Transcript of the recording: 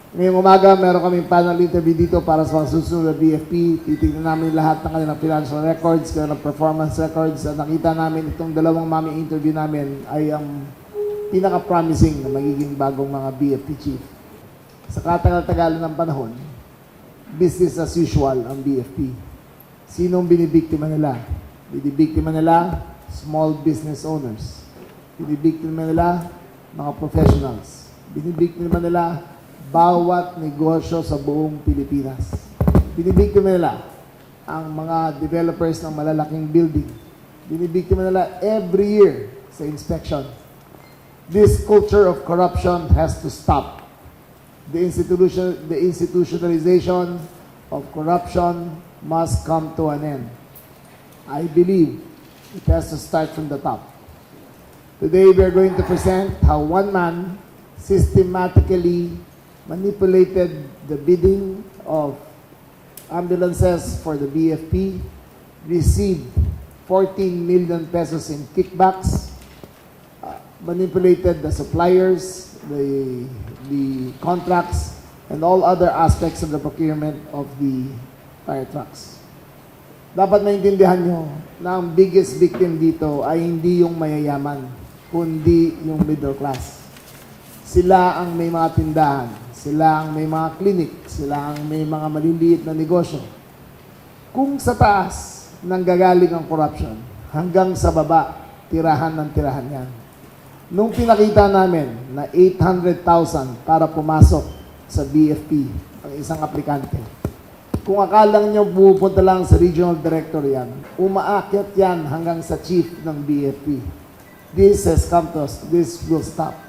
Ngayong umaga, meron kaming panel interview dito para sa mga susunod na BFP. Titignan namin lahat ng kanilang financial records, kanilang performance records. At nakita namin itong dalawang mami interview namin ay ang pinaka-promising na magiging bagong mga BFP chief. Sa katagal-tagal ng panahon, business as usual ang BFP. Sinong binibiktima nila? Binibiktima nila small business owners. Binibiktima nila mga professionals. Binibiktima nila bawat negosyo sa buong Pilipinas. Binibiktima nila ang mga developers ng malalaking building. Binibiktima nila every year sa inspection. This culture of corruption has to stop. The institutionalization of corruption must come to an end. I believe it has to start from the top. Today, we are going to present how one man systematically manipulated the bidding of ambulances for the BFP, received 14 million pesos in kickbacks, manipulated the suppliers, the contracts, and all other aspects of the procurement of the fire trucks. Dapat maintindihan nyo na ang biggest victim dito ay hindi yung mayayaman, kundi yung middle class. Sila ang may mga tindahan, sila ang may mga clinic, sila ang may mga maliliit na negosyo. Kung sa taas nanggagaling ang corruption, hanggang sa baba, tirahan ng tirahan yan. Nung pinakita namin na 800,000 para pumasok sa BFP, ang isang aplikante, kung akalang nyo pupunta lang sa regional director yan, umaakyat yan hanggang sa chief ng BFP. This has come to us. This will stop.